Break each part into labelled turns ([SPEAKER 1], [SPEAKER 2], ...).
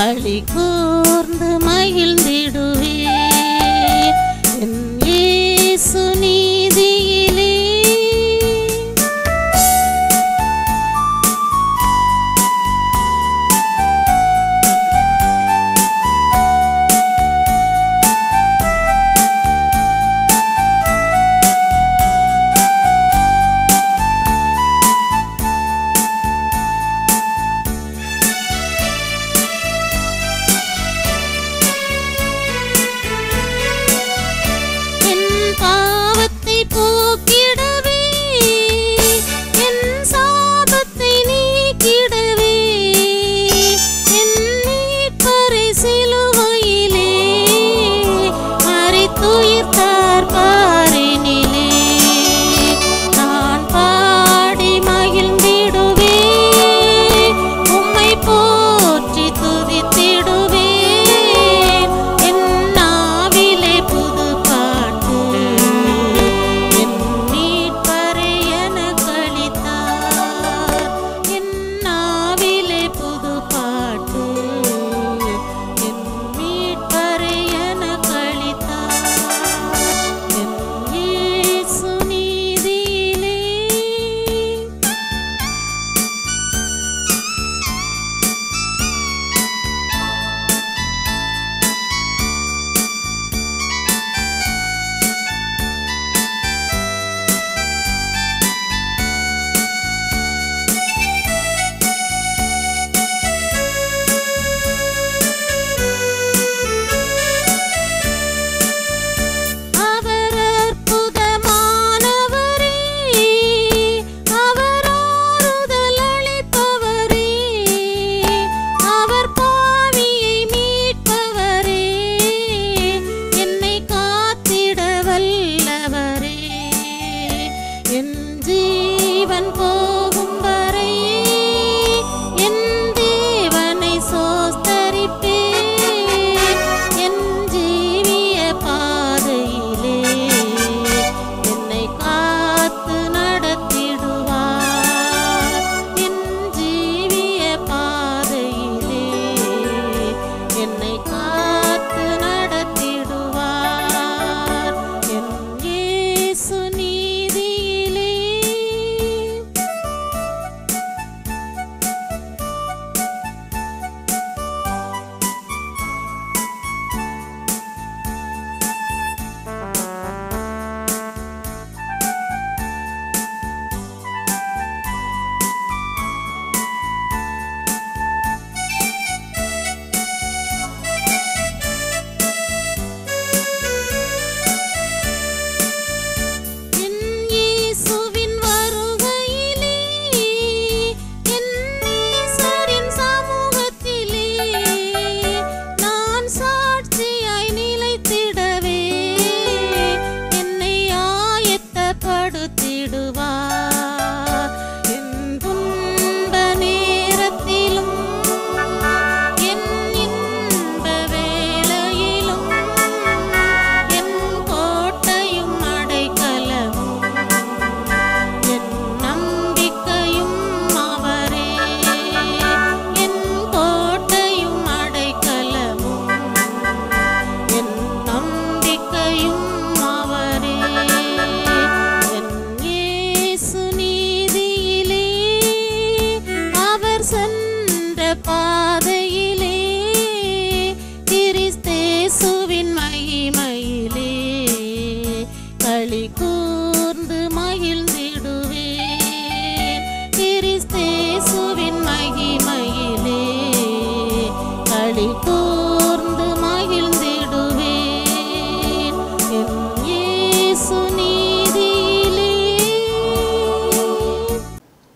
[SPEAKER 1] களி கூர்ந்து மகிழ்ந்திடுவே என் இயேசு நீதியிலே.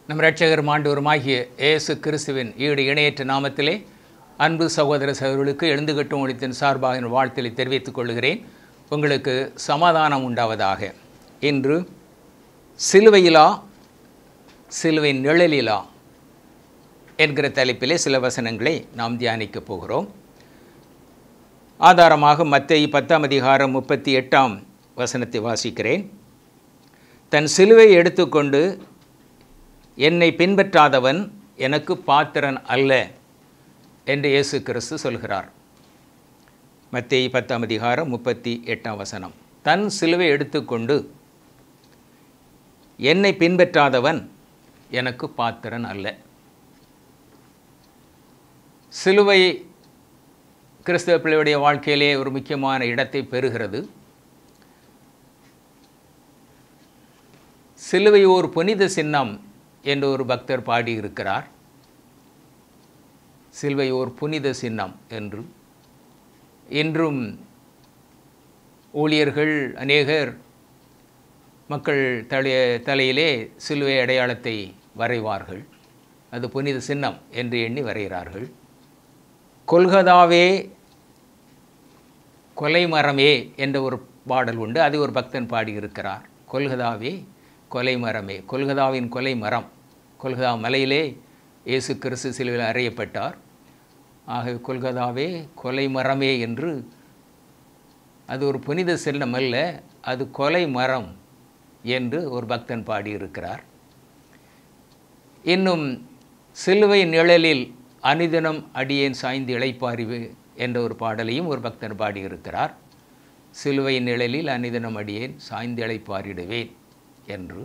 [SPEAKER 2] நம் இரட்சகர் ஆண்டவருமாகிய இயேசு கிறிஸ்துவின் ஈடு இணையற்ற நாமத்திலே அன்பு சகோதர சகோதரர்களுக்கு எழுந்துகட்டும் ஒளித்தின் சார்பாக என் வாழ்த்தலை தெரிவித்துக் கொள்கிறேன். உங்களுக்கு சமாதானம் உண்டாவதாக. இன்று சிலுவையிலா சிலுவை நிழலிலா என்கிற தலைப்பிலே சில வசனங்களை நாம் தியானிக்கப் போகிறோம். ஆதாரமாக மத்தேயு 10:38 வசனத்தை வாசிக்கிறேன். தன் சிலுவை எடுத்துக்கொண்டு என்னை பின்பற்றாதவன் எனக்கு பாத்திரன் அல்ல என்று இயேசு கிறிஸ்து சொல்கிறார். மத்தேயு 10:38 தன் சிலுவை எடுத்துக்கொண்டு என்னை பின்பற்றாதவன் எனக்கு பாத்திரன் அல்ல. சிலுவை கிறிஸ்தவ பிள்ளையுடைய வாழ்க்கையிலே ஒரு முக்கியமான இடத்தை பெறுகிறது. சிலுவை ஒரு புனித சின்னம் என்று ஒரு பக்தர் பாடியிருக்கிறார். சிலுவை ஒரு புனித சின்னம் என்று இன்றும் ஊழியர்கள் அநேகர் மக்கள் தலையிலே சிலுவை அடையாளத்தை வரைவார்கள். அது புனித சின்னம் என்று எண்ணி வரைகிறார்கள். கொல்கதாவே கொலைமரமே என்ற ஒரு பாடல் உண்டு. அது ஒரு பக்தன் பாடியிருக்கிறார். கொல்கதாவே கொலைமரமே, கொல்கதாவின் கொலைமரம். கொல்கதா மலையிலே இயேசு கிறிஸ்து சிலுவையில் அறையப்பட்டார். ஆகவே கொல்கதாவே கொலைமரமே என்று அது ஒரு புனித சின்னம் அல்ல, அது கொலை மரம் என்று ஒரு பக்தன் பாடியிருக்கிறார். இன்னும் சிலுவை நிழலில் அனுதினம் அடியேன் சாய்ந்து இளைப்பாறிவு என்ற ஒரு பாடலையும் ஒரு பக்தன் பாடியிருக்கிறார். சிலுவை நிழலில் அனுதினம் அடியேன் சாய்ந்து இளைப்பாறிடுவேன் என்று.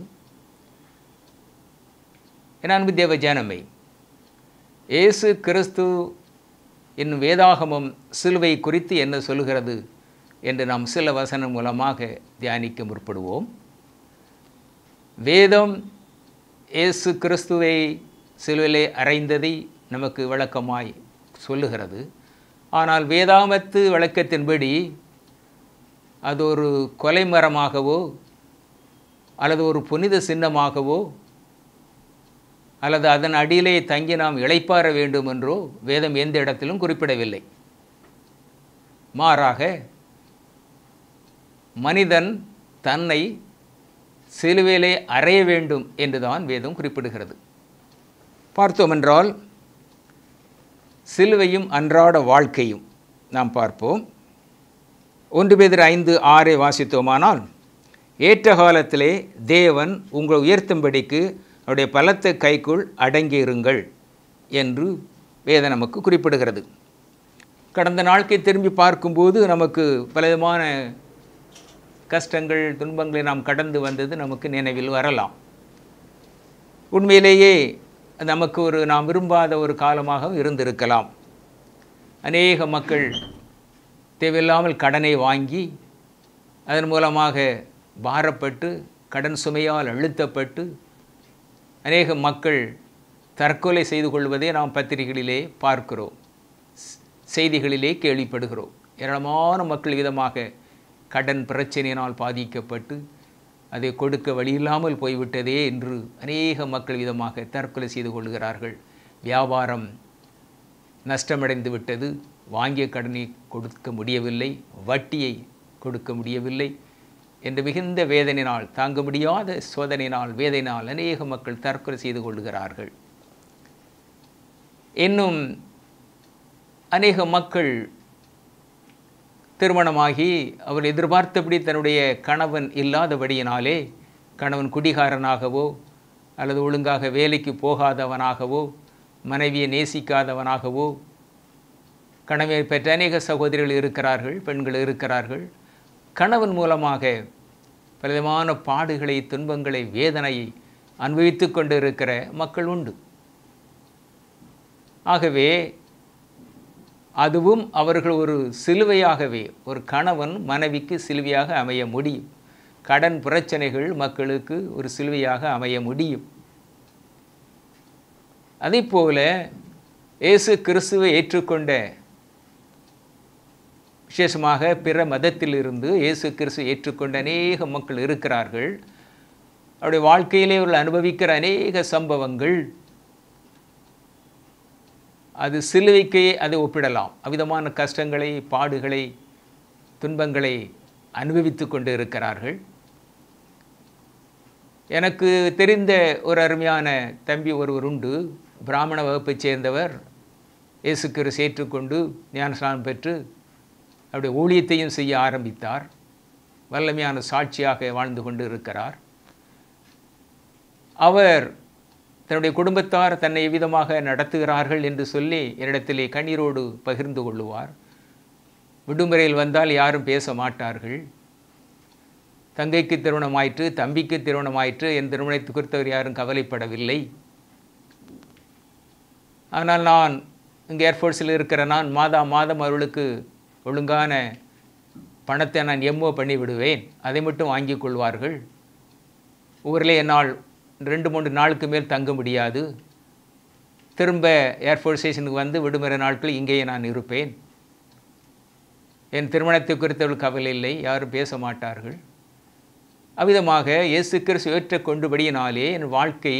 [SPEAKER 2] என் அன்பு தேவ ஜனமே, இயேசு கிறிஸ்து என்னும் வேதாகமம் சிலுவை குறித்து என்ன சொல்கிறது என்று நாம் சில வசனம் மூலமாக தியானிக்க முற்படுவோம். வேதம் இயேசு கிறிஸ்துவை சிலுவையிலே அறைந்ததை நமக்கு விளக்கமாய் சொல்லுகிறது. ஆனால் வேதாமத்து விளக்கத்தின்படி அது ஒரு கொலைமரமாகவோ அல்லது ஒரு புனித சின்னமாகவோ அல்லது அதன் அடியிலே தங்கி நாம் இளைப்பாற வேண்டும் என்றோ வேதம் எந்த இடத்திலும் குறிப்பிடவில்லை. மாறாக மனிதன் தன்னை சிலுவையிலே அறைய வேண்டும் என்றுதான் வேதம் குறிப்பிடுகிறது. பார்த்தோம் என்றால் சிலுவையும் அன்றாட வாழ்க்கையும் நாம் பார்ப்போம். 1 பேதுரு 5:6 வாசித்தோமானால், ஏற்ற காலத்திலே தேவன் உங்களை உயர்த்தும்படிக்கு அவருடைய பலத்த கைக்குள் அடங்கியிருங்கள் என்று வேதம் நமக்கு குறிப்பிடுகிறது. கடந்த நாட்களை திரும்பி பார்க்கும்போது நமக்கு பலவிதமான கஷ்டங்கள் துன்பங்களை நாம் கடந்து வந்தது நமக்கு நினைவில் வரலாம். உண்மையிலேயே நமக்கு நாம் விரும்பாத ஒரு காலமாக இருந்திருக்கலாம். அநேக மக்கள் தேவையில்லாமல் கடனை வாங்கி அதன் மூலமாக பாரப்பட்டு கடன் சுமையால் அழுத்தப்பட்டு அநேக மக்கள் தற்கொலை செய்து கொள்வதை நாம் பத்திரிகைகளிலே பார்க்கிறோம், செய்திகளிலே கேள்விப்படுகிறோம். ஏராளமான மக்கள் விதமாக கடன் பிரச்சனையினால் பாதிக்கப்பட்டு அதை கொடுக்க வழியில்லாமல் போய்விட்டதே என்று அநேக மக்கள் விதமாக தற்கொலை செய்து கொள்கிறார்கள். வியாபாரம் நஷ்டமடைந்து விட்டது, வாங்கிய கடனை கொடுக்க முடியவில்லை, வட்டியை கொடுக்க முடியவில்லை என்று மிகுந்த வேதனையினால், தாங்க முடியாத சோதனையினால், வேதனையினால் அநேக மக்கள் தற்கொலை செய்து கொள்கிறார்கள். இன்னும் அநேக மக்கள் திருமணமாகி அவர் எதிர்பார்த்தபடி தன்னுடைய கணவன் இல்லாதபடியினாலே கணவன் குடிகாரனாகவோ அல்லது ஒழுங்காக வேலைக்கு போகாதவனாகவோ மனைவியை நேசிக்காதவனாகவோ, கணவனை பெற்ற அநேக சகோதரிகள் இருக்கிறார்கள், பெண்கள் இருக்கிறார்கள். கணவன் மூலமாக பலவிதமான பாடுகளை, துன்பங்களை, வேதனையை அனுபவித்து கொண்டு இருக்கிற மக்கள் உண்டு. ஆகவே அதுவும் அவர்கள் ஒரு சிலுவையாகவே, ஒரு கணவன் மனைவிக்கு சிலுவையாக அமைய முடியும். கடன் பிரச்சனைகள் மக்களுக்கு ஒரு சிலுவையாக அமைய முடியும். அதேபோல இயேசு கிறிஸ்துவை ஏற்றுக்கொண்ட, விசேஷமாக பிற மதத்திலிருந்து இயேசு கிறிஸ்துவை ஏற்றுக்கொண்ட அநேக மக்கள் இருக்கிறார்கள். அவருடைய வாழ்க்கையிலே அவர்கள் அனுபவிக்கிற அநேக சம்பவங்கள் அது சிலுவைக்கே அதை ஒப்பிடலாம். அவ்விதமான கஷ்டங்களை, பாடுகளை, துன்பங்களை அனுபவித்து கொண்டு இருக்கிறார்கள். எனக்கு தெரிந்த ஒரு அருமையான தம்பி ஒருவர் உண்டு. பிராமண வகுப்பைச் சேர்ந்தவர். இயேசு கிறிஸ்துவை ஏற்றுக்கொண்டு ஞானஸ்நானம் பெற்று அவருடைய ஊழியத்தையும் செய்ய ஆரம்பித்தார். வல்லமையான சாட்சியாக வாழ்ந்து கொண்டு இருக்கிறார். அவர் தன்னுடைய குடும்பத்தார் தன்னை எவ்விதமாக நடத்துகிறார்கள் என்று சொல்லி என்னிடத்திலே கண்ணீரோடு பகிர்ந்து கொள்ளுவார். விடுமுறையில் வந்தால் யாரும் பேச மாட்டார்கள். தங்கைக்கு திருமணமாயிற்று, தம்பிக்கு திருமணமாயிற்று, என் திருமணத்தை குறித்தவர் யாரும் கவலைப்படவில்லை. ஆனால் நான் இங்கே ஏர்ஃபோர்ஸில் இருக்கிற நான் மாதம் அவர்களுக்கு ஒழுங்கான பணத்தை நான் எம்ஓ பண்ணி விடுவேன். அதை மட்டும் வாங்கி கொள்வார்கள். ஊரில் என்னால் 2-3 நாளுக்கு மேல் தங்க முடியாது. திரும்ப ஏர்ஃபோர்ஸ் ஸ்டேஷனுக்கு வந்து விடுமுறை நாட்கள் இங்கேயே நான் இருப்பேன். என் திருமணத்தை குறித்தவர்கள் கவலை இல்லை, யாரும் பேச மாட்டார்கள். அவ்விதமாக இயேசு கிறிஸ்து ஏற்றுக்கொண்டபடியினாலே என் வாழ்க்கை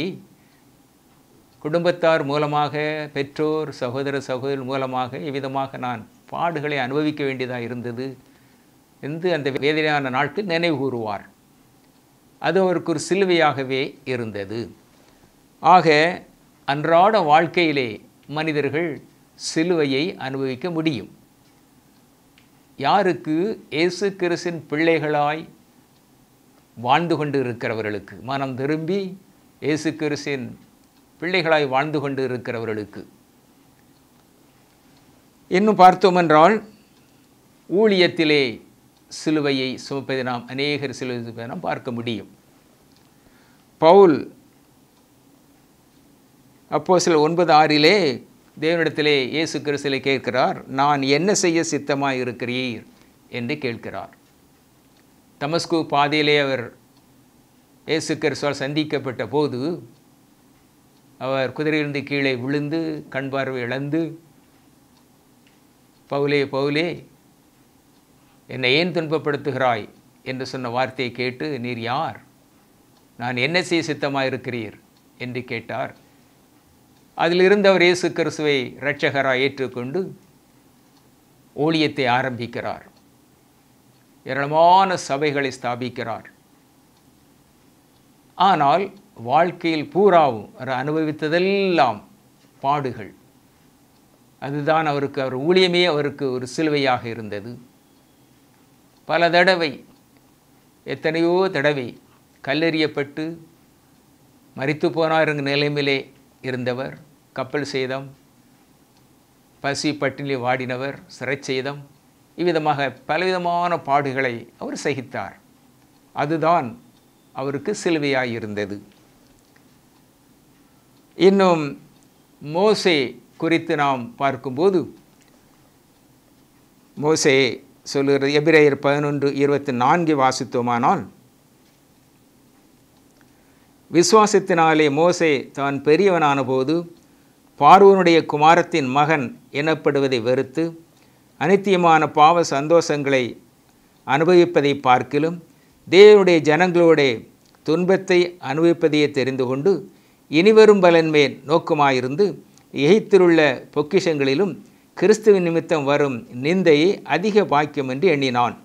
[SPEAKER 2] குடும்பத்தார் மூலமாக, பெற்றோர் சகோதரர் மூலமாக இவ்விதமாக நான் பாடுகளை அனுபவிக்க வேண்டியதாக இருந்தது என்று அந்த வேதனையான நாட்கள் நினைவு கூறுவார். அது அவருக்கு ஒரு சிலுவையாகவே இருந்தது. ஆக அன்றாட வாழ்க்கையிலே மனிதர்கள் சிலுவையை அனுபவிக்க முடியும். யாருக்கு? இயேசு கிறிஸ்துவின் பிள்ளைகளாய் வாழ்ந்து கொண்டு இருக்கிறவர்களுக்கு, மனம் திரும்பி இயேசு கிறிஸ்துவின் பிள்ளைகளாய் வாழ்ந்து கொண்டு இருக்கிறவர்களுக்கு. இன்னும் பார்த்தோம் என்றால் ஊழியத்திலே சிலுவையை சுமப்பதை நாம் அநேகர் சிலுவை நாம் பார்க்க முடியும். பவுல் அப்போஸ்தலர் 9:6 தேவனிடத்திலே இயேசு கிறிஸ்துவை கேட்கிறார், நான் என்ன செய்ய சித்தமாய் இருக்கிறீர் என்று கேட்கிறார். தமஸ்கு பாதையிலே அவர் இயேசு கிறிஸ்துவால் சந்திக்கப்பட்ட போது அவர் குதிரையிலிருந்து கீழே விழுந்து கண் பார்வை இழந்து, பவுலே பவுலே என்னை ஏன் துன்பப்படுத்துகிறாய் என்று சொன்ன வார்த்தையை கேட்டு, நீர் யார், நான் என்ன செய்ய சித்தமாக இருக்கிறீர் என்று கேட்டார். அதிலிருந்து அவர் இயேசு கிறிஸ்துவை இரட்சகராய் ஏற்றுக்கொண்டு ஊழியத்தை ஆரம்பிக்கிறார். ஏராளமான சபைகளை ஸ்தாபிக்கிறார். ஆனால் வாழ்க்கையில் பூராவும் அவர் அனுபவித்ததெல்லாம் பாடுகள். அதுதான் அவருக்கு, அவர் ஊழியமே அவருக்கு ஒரு சிலுவையாக இருந்தது. பல தடவை, எத்தனையோ தடவை கல்லெறியப்பட்டு மரித்து போனார் என்ற நிலைமையிலே இருந்தவர். கப்பல் சேதம், பசி பட்டினி வாடினவர், சிறைச்சேதம், இவ்விதமாக பலவிதமான பாடுகளை அவர் சகித்தார். அதுதான் அவருக்கு சிலுவையாய் இருந்தது. இன்னும் மோசே குறித்து நாம் பார்க்கும்போது, மோசே சொல்லுகிறது, எபிரேயர் 11:24 வாசித்தோமானால், விசுவாசத்தினாலே மோசே தான் பெரியவனான போது பார்வோனுடைய குமாரத்தின் மகன் எனப்படுவதை வெறுத்து அனித்தியமான பாவ சந்தோஷங்களை அனுபவிப்பதை பார்க்கிலும் தேவனுடைய ஜனங்களோட துன்பத்தை அனுபவிப்பதையே தெரிந்து கொண்டு இனிவரும் பலன்மேல் நோக்கமாயிருந்து எகிப்திலுள்ள பொக்கிஷங்களிலும் கிறிஸ்துவின் நிமித்தம் வரும் நிந்தையை அதிக பாக்கியம் என்று எண்ணினான்.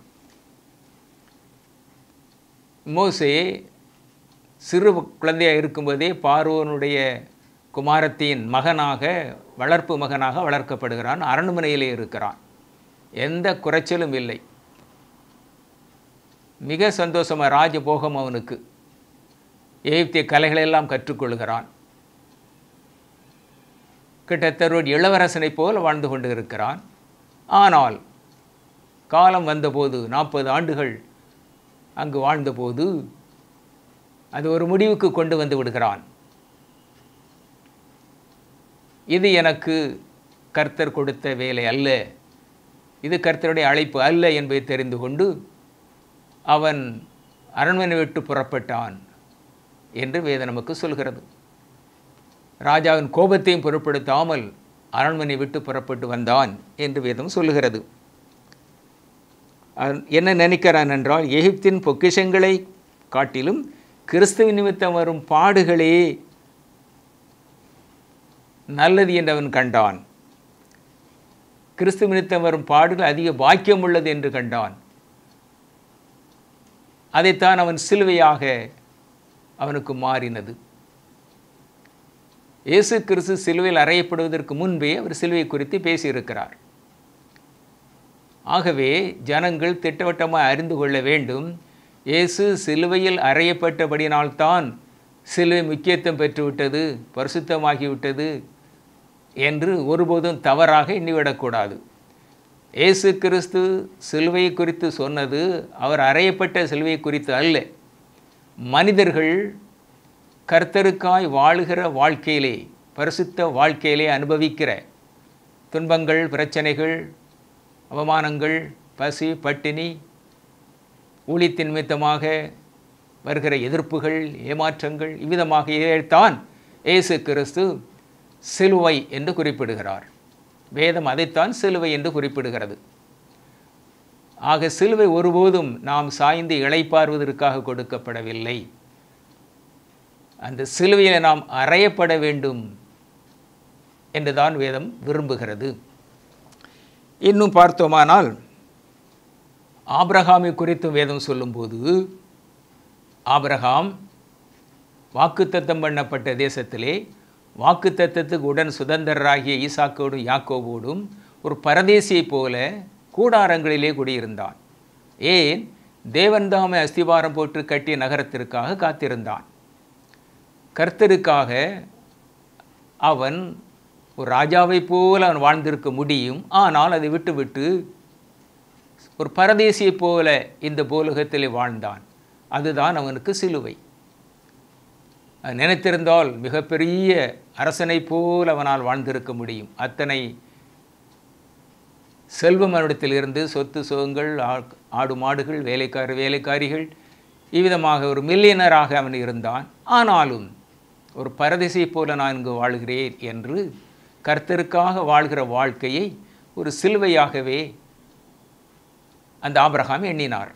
[SPEAKER 2] மோசே சிறு குழந்தையாக இருக்கும்போதே பார்வோனுடைய குமாரத்தின் மகனாக, வளர்ப்பு மகனாக வளர்க்கப்படுகிறான். அரண்மனையிலே இருக்கிறான். எந்த குறைச்சலும் இல்லை. மிக சந்தோஷமாக ராஜபோகம் அவனுக்கு. எகிப்திய கலைகளெல்லாம் கற்றுக்கொள்கிறான். கிட்டத்தட்ட ஒரு இளவரசனை போல் வாழ்ந்து கொண்டு இருக்கிறான். ஆனால் காலம் வந்தபோது, 40 ஆண்டுகள் அங்கு வாழ்ந்தபோது அது ஒரு முடிவுக்கு கொண்டு வந்து விடுகிறான். இது எனக்கு கர்த்தர் கொடுத்த வேலை அல்ல, இது கர்த்தருடைய அழைப்பு அல்ல என்பதை தெரிந்து கொண்டு அவன் அரண்மனை விட்டு புறப்பட்டான் என்று வேதம் நமக்கு சொல்கிறது. ராஜாவின் கோபத்தையும் பொருட்படுத்தாமல் அரண்மனை விட்டு புறப்பட்டு வந்தான் என்று வேதம் சொல்லுகிறது. என்ன நினைக்கிறான் என்றால், எகிப்தின் பொக்கிஷங்களை காட்டிலும் கிறிஸ்துவின் நிமித்தம் வரும் பாடுகளே நல்லது என்று அவன் கண்டான். கிறிஸ்து நிமித்தம் வரும் பாடுகள் அதிக பாக்கியம் உள்ளது என்று கண்டான். அதைத்தான் அவன் சிலுவையாக அவனுக்கு மாறினது. இயேசு கிறிஸ்து சிலுவையில் அறையப்படுவதற்கு முன்பே அவர் சிலுவை குறித்து பேசியிருக்கிறார். ஆகவே ஜனங்கள் திட்டவட்டமாக அறிந்து கொள்ள வேண்டும், இயேசு சிலுவையில் அறையப்பட்டபடினால்தான் சிலுவை முக்கியத்துவம் பெற்றுவிட்டது, பரிசுத்தமாகிவிட்டது என்று ஒருபோதும் தவறாக எண்ணிவிடக்கூடாது. இயேசு கிறிஸ்து சிலுவையை குறித்து சொன்னது அவர் அறையப்பட்ட சிலுவையை குறித்து அல்ல. மனிதர்கள் கர்த்தருக்காய் வாழுகிற வாழ்க்கையிலே, பரிசுத்த வாழ்க்கையிலே அனுபவிக்கிற துன்பங்கள், பிரச்சனைகள், அவமானங்கள், பசி, பட்டினி, ஊழியத்தின் நிமித்தமாக வருகிற எதிர்ப்புகள், ஏமாற்றங்கள், இவ்விதமாக இதைத்தான் இயேசு கிறிஸ்து சிலுவை என்று குறிப்பிடுகிறார். வேதம் அதைத்தான் சிலுவை என்று குறிப்பிடுகிறது. ஆக சிலுவை ஒருபோதும் நாம் சாய்ந்து இளைப்பாறுவதற்காக கொடுக்கப்படவில்லை. அந்த சிலுவையில் நாம் அறையப்பட வேண்டும் என்றுதான் வேதம் விரும்புகிறது. இன்னும் பார்த்தோமானால் ஆபிரகாமை குறித்து வேதம் சொல்லும்போது, ஆபிரகாம் வாக்குத்தத்தம் பண்ணப்பட்ட தேசத்திலே வாக்குத்தத்தத்துக்கு உடன் சுதந்திரராகிய ஈசாக்கோடும் யாக்கோபோடும் ஒரு பரதேசியைப் போல கூடாரங்களிலே குடியிருந்தான். ஏன்? தேவன்தாமை அஸ்திவாரம் போட்டு கட்டிய நகரத்திற்காக காத்திருந்தான். கர்த்தருக்காக அவன் ஒரு ராஜாவைப் போல அவன் வாழ்ந்திருக்க முடியும். ஆனால் அதை விட்டுவிட்டு ஒரு பரதேசியைப் போல இந்த பூலோகத்திலே வாழ்ந்தான். அதுதான் அவனுக்கு சிலுவை. நினைத்திருந்தால் மிகப்பெரிய அரசனைப் போல் அவனால் வாழ்ந்திருக்க முடியும். அத்தனை செல்வம் அவனிடத்தில் இருந்து, சொத்து சுகங்கள், ஆடு மாடுகள், வேலைக்காரிகள், இவ்விதமாக ஒரு மில்லியனராக அவன் இருந்தான். ஆனாலும் ஒரு பரதேசியைப் போல நான் இங்கு வாழ்கிறேன் என்று கர்த்தருக்காக வாழ்கிற வாழ்க்கையை ஒரு சிலுவையாகவே அந்த ஆபிரகாம் எண்ணினார்.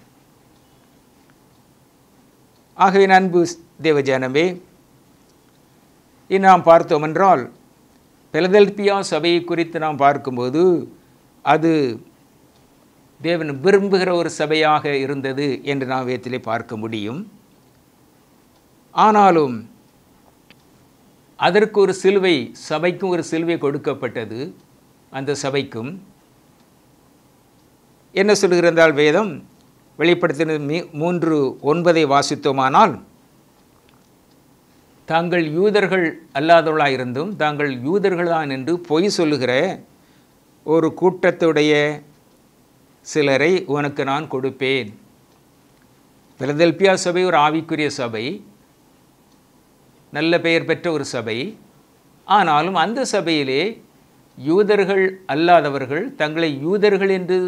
[SPEAKER 2] ஆகவே அன்பு தேவஜனமே, நாம் பார்த்தோம் என்றால் பிலதெல்பியா சபையை குறித்து நாம் பார்க்கும்போது அது தேவன் விரும்புகிற ஒரு சபையாக இருந்தது என்று நாம் வேதத்திலே பார்க்க முடியும். ஆனாலும் அதற்கு ஒரு சிலுவை, சபைக்கும் ஒரு சிலுவை கொடுக்கப்பட்டது. அந்த சபைக்கும் என்ன சொல்லுகிறதால் வேதம் வெளிப்படுத்தின 3:9 வாசித்தோமானால், தாங்கள் யூதர்கள் அல்லாதவர்களாக இருந்தும் தாங்கள் யூதர்கள்தான் என்று பொய் சொல்லுகிற ஒரு கூட்டத்துடைய சிலரை உனக்கு நான் கொடுப்பேன். பிலதெல்பியா சபை ஒரு ஆவிக்குரிய சபை, நல்ல பெயர் பெற்ற ஒரு சபை. ஆனாலும் அந்த சபையிலே யூதர்கள் அல்லாதவர்கள், தங்களை யூதர்கள் என்று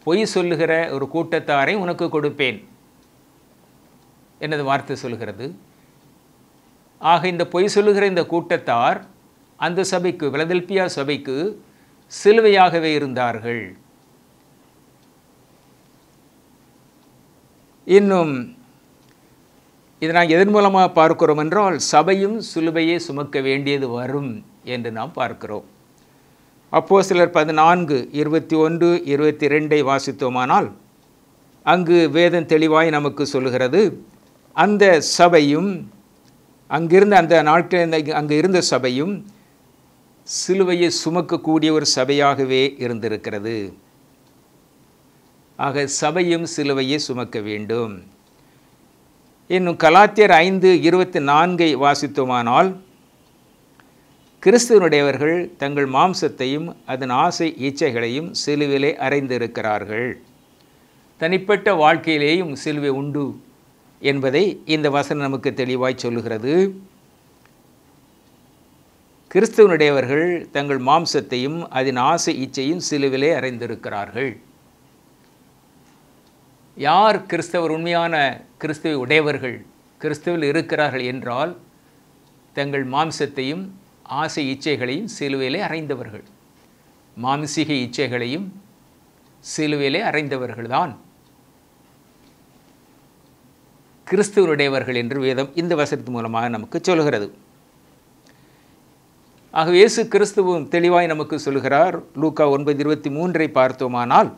[SPEAKER 2] பொய் சொல்லுகிற ஒரு கூட்டத்தாரை உனக்கு கொடுப்பேன் என்னது வார்த்தை சொல்கிறது. ஆக இந்த பொய் சொல்லுகிற இந்த கூட்டத்தார் அந்த சபைக்கு, பிலதெல்பியா சபைக்கு சிலுவையாகவே இருந்தார்கள். இன்னும் இதை நாங்கள் எதன் மூலமாக பார்க்கிறோம் என்றால், சபையும் சிலுவையை சுமக்க வேண்டியது வரும் என்று நாம் பார்க்கிறோம். அப்போஸ்தலர் 14:21-22 வாசித்தோமானால், அங்கு வேதம் தெளிவாய் நமக்கு சொல்லுகிறது, அந்த சபையும் அங்கிருந்த அந்த நாட்களில் அங்கு இருந்த சபையும் சிலுவையை சுமக்கக்கூடிய ஒரு சபையாகவே இருந்திருக்கிறது. ஆக சபையும் சிலுவையை சுமக்க வேண்டும். இன்னும் கலாத்தியர் 5:24 வாசித்தோமானால், கிறிஸ்துவனுடையவர்கள் தங்கள் மாம்சத்தையும் அதன் ஆசை இச்சைகளையும் சிலுவிலே அறைந்திருக்கிறார்கள். தனிப்பட்ட வாழ்க்கையிலேயும் சிலுவை உண்டு என்பதை இந்த வசனம் நமக்கு தெளிவாய் சொல்லுகிறது. கிறிஸ்துவனுடையவர்கள் தங்கள் மாம்சத்தையும் அதன் ஆசை இச்சையும் சிலுவிலே அறைந்திருக்கிறார்கள். யார் கிறிஸ்தவர், உண்மையான கிறிஸ்துவை உடையவர்கள், கிறிஸ்துவில் இருக்கிறார்கள் என்றால் தங்கள் மாம்சத்தையும் ஆசை இச்சைகளையும் சிலுவையிலே அறைந்தவர்கள். மாம்சீக இச்சைகளையும் சிலுவையிலே அறைந்தவர்கள்தான் கிறிஸ்துவனுடையவர்கள் என்று வேதம் இந்த வசனத்து மூலமாக நமக்கு சொல்கிறது. ஆகவே இயேசு கிறிஸ்துவும் தெளிவாய் நமக்கு சொல்கிறார். லூக்கா 9:23 பார்த்தோமானால்,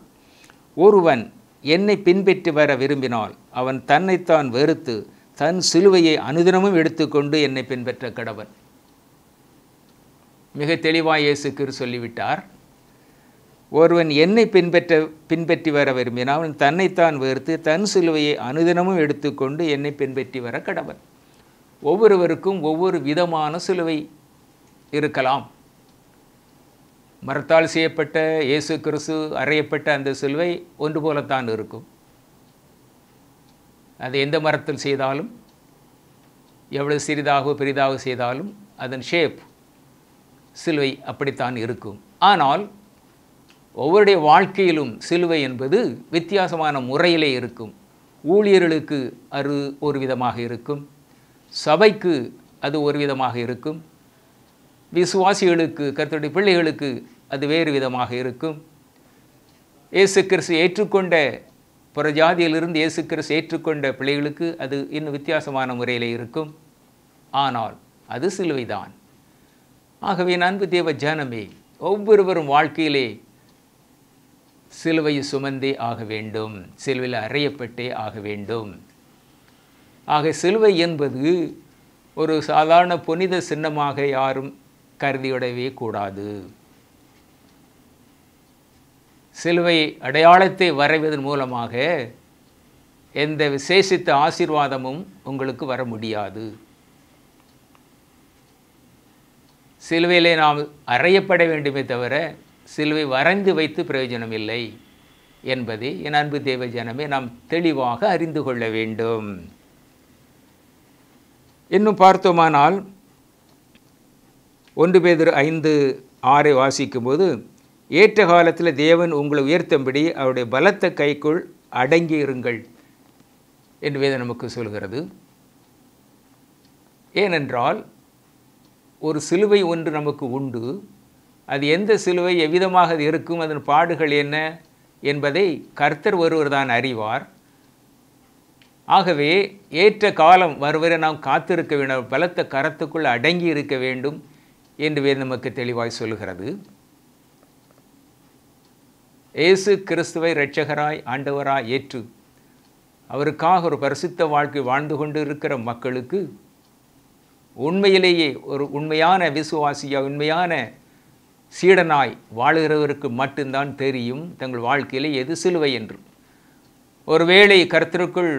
[SPEAKER 2] ஒருவன் என்னை பின்பற்றி வர விரும்பினால் அவன் தன்னைத்தான் வெறுத்து தன் சிலுவையை அனுதினமும் எடுத்துக்கொண்டு என்னை பின்பற்ற கடவன். மிக தெளிவாய் இயேசு கிறிஸ்து சொல்லிவிட்டார். ஒருவன் என்னை பின்பற்றி வர விரும்பினால் அவன் தன்னைத்தான் வெறுத்து தன் சிலுவையை அனுதினமும் எடுத்துக்கொண்டு என்னை பின்பற்றி வர கடவன். ஒவ்வொருவருக்கும் ஒவ்வொரு விதமான சிலுவை இருக்கலாம். மரத்தால் செய்யப்பட்ட இயேசு கிறிஸ்து அறையப்பட்ட அந்த சிலுவை ஒன்று போலத்தான் இருக்கும். அது எந்த மரத்தில் செய்தாலும், எவ்வளவு சிறிதாக பெரிதாக செய்தாலும் அதன் ஷேப் சிலுவை அப்படித்தான் இருக்கும். ஆனால் ஒவ்வொருடைய வாழ்க்கையிலும் சிலுவை என்பது வித்தியாசமான முறையிலே இருக்கும். ஊழியர்களுக்கு அது ஒரு விதமாக இருக்கும், சபைக்கு அது ஒரு விதமாக இருக்கும், விசுவாசிகளுக்கு கர்த்தருடைய பிள்ளைகளுக்கு அது வேறு விதமாக இருக்கும். இயேசு கிறிஸ்து ஏற்றுக்கொண்ட புறஜாதியிலிருந்து இயேசு கிறிஸ்து ஏற்றுக்கொண்ட பிள்ளைகளுக்கு அது இன்னும் வித்தியாசமான முறையில் இருக்கும். ஆனால் அது சிலுவைதான். ஆகவே அன்பு தேவ ஜனமே, ஒவ்வொருவரும் வாழ்க்கையிலே சிலுவையை சுமந்தே ஆக வேண்டும், சிலுவையில் அறையப்பட்டே ஆக வேண்டும். ஆக சிலுவை என்பது ஒரு சாதாரண புனித சின்னமாக யாரும் கருதிவிடவே கூடாது. சிலுவை அடையாளத்தை வரைவதன் மூலமாக எந்த விசேஷித்த ஆசீர்வாதமும் உங்களுக்கு வர முடியாது. சிலுவையிலே நாம் அறையப்பட வேண்டுமே தவிர சிலுவை வரைந்து வைத்து பிரயோஜனம் இல்லை என்பதை என் அன்பு தேவ ஜனமே நாம் தெளிவாக அறிந்து கொள்ள வேண்டும். இன்னும் பார்த்தோமானால் 1 பேதுரு 5:6 வாசிக்கும்போது, ஏற்ற காலத்தில் தேவன் உங்களை உயர்த்தும்படி அவருடைய பலத்த கைக்குள் அடங்கி இருங்கள் என்று வேதம் நமக்கு சொல்கிறது. ஏனென்றால் ஒரு சிலுவை ஒன்று நமக்கு உண்டு. அது எந்த சிலுவை, எவ்விதமாக அது இருக்கும், அதன் பாடுகள் என்ன என்பதை கர்த்தர் ஒருவர் தான் அறிவார். ஆகவே ஏற்ற காலம் வருவரை நாம் காத்திருக்க வேண்டும், பலத்த கரத்துக்குள் அடங்கி இருக்க வேண்டும் என்று வேதம் நமக்கு தெளிவாய் சொல்கிறது. இயேசு கிறிஸ்துவை இரட்சகராய் ஆண்டவராய் ஏற்று அவருக்காக ஒரு பரிசுத்த வாழ்க்கை வாழ்ந்து கொண்டு இருக்கிற மக்களுக்கு உண்மையிலேயே ஒரு உண்மையான விசுவாசியா, உண்மையான சீடனாய் வாழுகிறவருக்கு மட்டும்தான் தெரியும் தங்கள் வாழ்க்கையிலே எது சிலுவை என்று. ஒருவேளை கர்த்தருக்குள்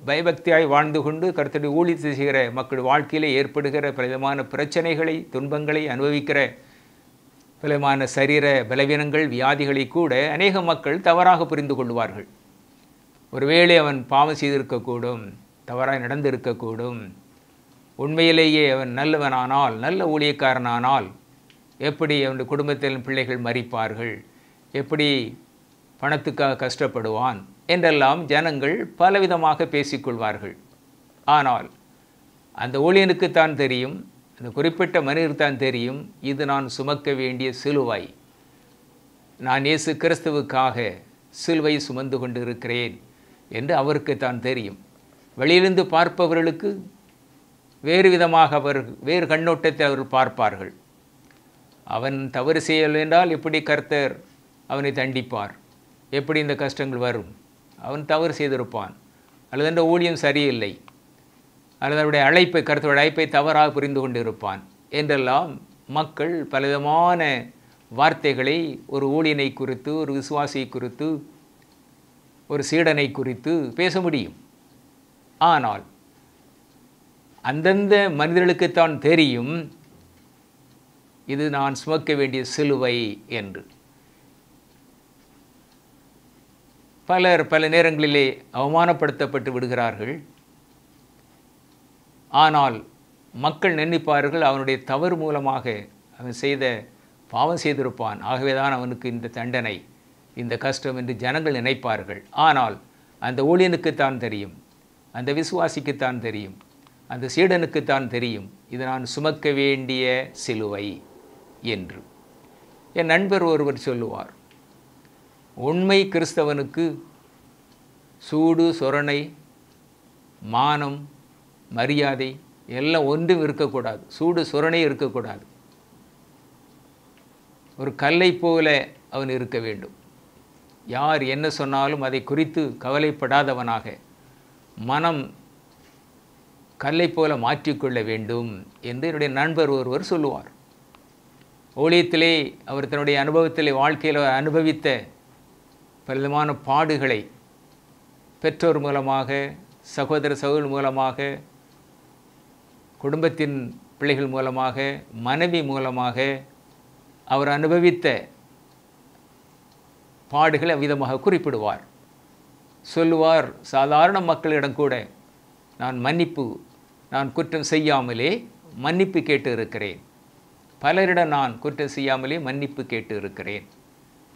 [SPEAKER 2] பயபக்தியாய் வாழ்ந்து கொண்டு கர்த்தருடைய ஊழியத்தை செய்கிற மக்கள் வாழ்க்கையிலே ஏற்படுகிற பலவிதமான பிரச்சனைகளை, துன்பங்களை அனுபவிக்கிற பலவிதமான சரீர பலவீனங்கள், வியாதிகளை கூட அநேக மக்கள் தவறாக புரிந்து கொள்வார்கள். ஒருவேளை அவன் பாவம் செய்திருக்கக்கூடும், தவறாக நடந்திருக்கக்கூடும். உண்மையிலேயே அவன் நல்லவனானால், நல்ல ஊழியக்காரனானால் எப்படி அவனுடைய குடும்பத்தில் பிள்ளைகள் மரிப்பார்கள், எப்படி பணத்துக்காக கஷ்டப்படுவான் என்றெல்லாம் ஜனங்கள் பலவிதமாக பேசிக்கொள்வார்கள். ஆனால் அந்த ஊழியனுக்குத்தான் தெரியும், அந்த குறிப்பிட்ட மனிதர்தான் தெரியும், இது நான் சுமக்க வேண்டிய சிலுவை, நான் இயேசு கிறிஸ்துவுக்காக சிலுவை சுமந்து கொண்டு இருக்கிறேன் என்று அவருக்குத்தான் தெரியும். வெளியிலிருந்து பார்ப்பவர்களுக்கு வேறு விதமாக வேறு கண்ணோட்டத்தை அவர்கள் பார்ப்பார்கள். அவன் தவறு செய்யவில்லை என்றால் எப்படி கர்த்தர் அவனை தண்டிப்பார், எப்படி இந்த கஷ்டங்கள் வரும், அவன் தவறு செய்திருப்பான், அல்லது அந்த ஊழியம் சரியில்லை, அல்லது அவருடைய அழைப்பை, கர்த்தருடைய அழைப்பை தவறாக புரிந்து கொண்டு இருப்பான் என்றெல்லாம் மக்கள் பலவிதமான வார்த்தைகளை ஒரு ஊழியனை குறித்து, ஒரு விசுவாசியை குறித்து, ஒரு சீடனை குறித்து பேச முடியும். ஆனால் அந்தந்த மனிதர்களுக்குத்தான் தெரியும் இது நான் சுமக்க வேண்டிய சிலுவை என்று. பலர் பல நேரங்களிலே அவமானப்படுத்தப்பட்டு விடுகிறார்கள். ஆனால் மக்கள் நினைப்பார்கள் அவனுடைய தவறு மூலமாக அவன் செய்த பாவம் செய்திருப்பான், ஆகவே தான் அவனுக்கு இந்த தண்டனை, இந்த கஷ்டம் என்று ஜனங்கள் நினைப்பார்கள். ஆனால் அந்த ஊழியனுக்குத்தான் தெரியும், அந்த விசுவாசிக்குத்தான் தெரியும், அந்த சீடனுக்குத்தான் தெரியும் இது நான் சுமக்க வேண்டிய சிலுவை என்று. என் நண்பர் ஒருவர் சொல்லுவார், உண்மை கிறிஸ்தவனுக்கு சூடு சொரணை, மானம், மரியாதை எல்லாம் ஒன்றும் இருக்கக்கூடாது, சூடு சொரணை இருக்கக்கூடாது. ஒரு கல்லை போல அவன் இருக்க வேண்டும். யார் என்ன சொன்னாலும் அதை குறித்து கவலைப்படாதவனாக மனம் கல்லை போல மாற்றிக்கொள்ள வேண்டும் என்று என்னுடைய நண்பர் ஒருவர் சொல்லுவார். ஊழியத்திலே அவர் தன்னுடைய அனுபவத்திலே, வாழ்க்கையில் அனுபவித்த பலவிதமான பாடுகளை பெற்றோர் மூலமாக, சகோதர சகோதரர் மூலமாக, குடும்பத்தின் பிள்ளைகள் மூலமாக, மனைவி மூலமாக அவர் அனுபவித்த பாடுகளை அவ்விதமாக குறிப்பிடுவார். சொல்லுவார், சாதாரண மக்களிடம் கூட நான் குற்றம் செய்யாமலே மன்னிப்பு கேட்டு இருக்கிறேன், பலரிடம் நான் குற்றம் செய்யாமலே மன்னிப்பு கேட்டு இருக்கிறேன்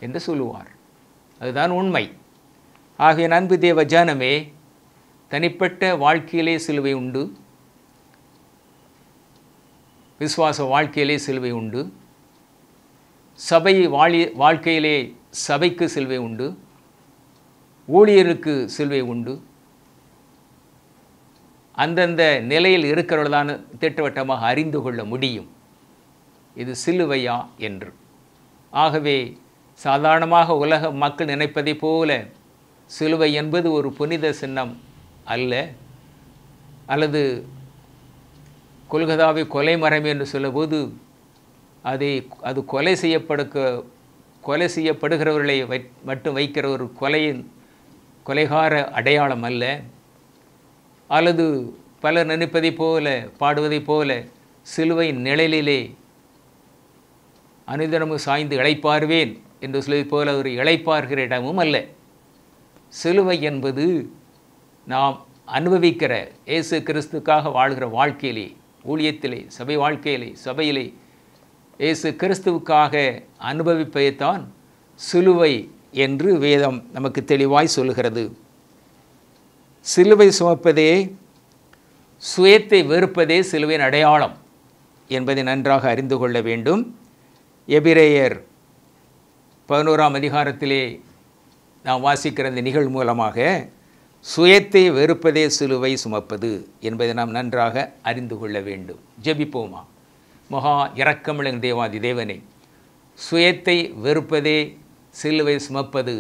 [SPEAKER 2] என்று சொல்லுவார். அதுதான் உண்மை. ஆகிய அன்பு தேவ ஜனமே, தனிப்பட்ட வாழ்க்கையிலே சிலுவை உண்டு, விசுவாச வாழ்க்கையிலே சிலுவை உண்டு, சபை வாழ்க்கையிலே சபைக்கு சிலுவை உண்டு, ஊழியருக்கு சிலுவை உண்டு. அந்தந்த நிலையில் இருக்கிறவர்களான திட்டவட்டமாக அறிந்து கொள்ள முடியும் இது சிலுவையா என்று. ஆகவே சாதாரணமாக உலக மக்கள் நினைப்பதை போல சிலுவை என்பது ஒரு புனித சின்னம் அல்ல, அல்லது கொல்கதாவை கொலை மரம் என்று சொல்லும்போது அது கொலை செய்யப்படுகிறவர்களை மட்டும் வைக்கிற ஒரு கொலைகார அடையாளம் அல்ல, அல்லது பலர் நினைப்பதைப் போல பாடுவதைப் போல சிலுவை நிழலிலே அனுதினமும் சாய்ந்து இளைப்பாறுவேன் என்று சொல்வதைப் போல ஒரு இளைப்பாறுகிற இடமும் அல்ல. சிலுவை என்பது நாம் அனுபவிக்கிற இயேசு கிறிஸ்துக்காக வாழ்கிற வாழ்க்கையிலே, ஊழியத்திலே, சபை வாழ்க்கையிலே, சபையிலே இயேசு கிறிஸ்துவுக்காக அனுபவிப்பதைத்தான் சிலுவை என்று வேதம் நமக்கு தெளிவாய் சொல்லுகிறது. சிலுவை சுமப்பதே, சுயத்தை வெறுப்பதே சிலுவையின் அடையாளம் என்பதை நன்றாக அறிந்து கொள்ள வேண்டும். எபிரேயர் 11ஆம் அதிகாரத்திலே நாம் வாசிக்கிற இந்த நிகழ்வு மூலமாக சுயத்தை வெறுப்பதே சிலுவை சுமப்பது என்பதை நாம் நன்றாக அறிந்து கொள்ள வேண்டும். ஜெபிப்போமா. மகா இரக்கமுள்ள தேவாதி தேவனே, சுயத்தை வெறுப்பதே சிலுவை சுமப்பது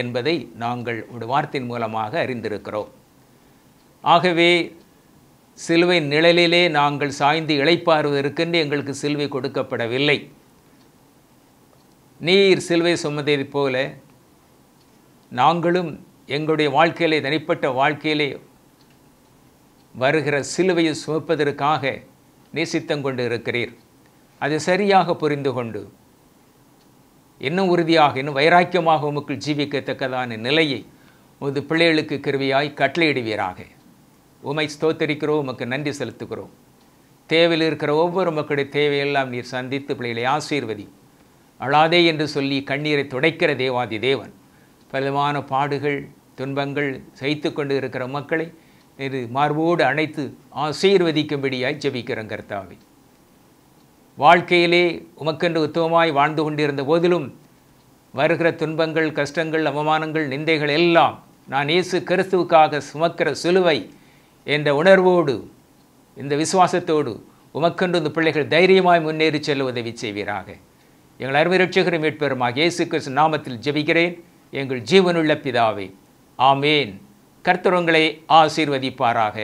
[SPEAKER 2] என்பதை நாங்கள் ஒரு வார்த்தையின் மூலமாக அறிந்திருக்கிறோம். ஆகவே சிலுவை நிழலிலே நாங்கள் சாய்ந்து இளைப்பாறுவதற்கென்று எங்களுக்கு சிலுவை கொடுக்கப்படவில்லை. நீர் சிலுவை சுமந்ததைப் போல நாங்களும் எங்களுடைய வாழ்க்கையிலே, தனிப்பட்ட வாழ்க்கையிலே வருகிற சிலுவையை சுமப்பதற்காக நேசித்தம் கொண்டு இருக்கிறீர். அதை சரியாக புரிந்து கொண்டு இன்னும் உறுதியாக, இன்னும் வைராக்கியமாக உமக்குள் ஜீவிக்கத்தக்கதான நிலையை உமது பிள்ளைகளுக்கு கிருபையாய் கட்டளையிடுவீராக. உமை ஸ்தோத்தரிக்கிறோம், உமக்கு நன்றி செலுத்துகிறோம். தேவையில் இருக்கிற ஒவ்வொரு மக்களுடைய தேவையெல்லாம் நீர் சந்தித்து பிள்ளைகளை ஆசீர்வதி. அழாதே என்று சொல்லி கண்ணீரை துடைக்கிற தேவாதி தேவன், பலமான பாடுகள் துன்பங்கள் சகித்து கொண்டு இருக்கிற மக்களை நீர் மார்போடு அணைத்து ஆசீர்வதிக்கும்படியாய் ஜெபிக்கிறோம் கர்த்தாவே. வாழ்க்கையிலே உமக்கென்று உத்தமமாய் வாழ்ந்து கொண்டிருந்த போதிலும் வருகிற துன்பங்கள், கஷ்டங்கள், அவமானங்கள், நிந்தைகள் எல்லாம் நான் இயேசு கிறிஸ்துவுக்காக சுமக்கிற சிலுவை என்ற உணர்வோடு, இந்த விசுவாசத்தோடு உமக்கென்று இந்த பிள்ளைகள் தைரியமாய் முன்னேறி செல்ல உதவி செய்வீராக. எங்கள் அருமை இரட்சகரும் மீட்பெருமாகிய இயேசு கிறிஸ்து நாமத்தில் ஜெபிக்கிறேன் எங்கள் ஜீவனுள்ள பிதாவே, ஆமேன். கர்த்தர் உங்களை ஆசீர்வதிப்பாராக.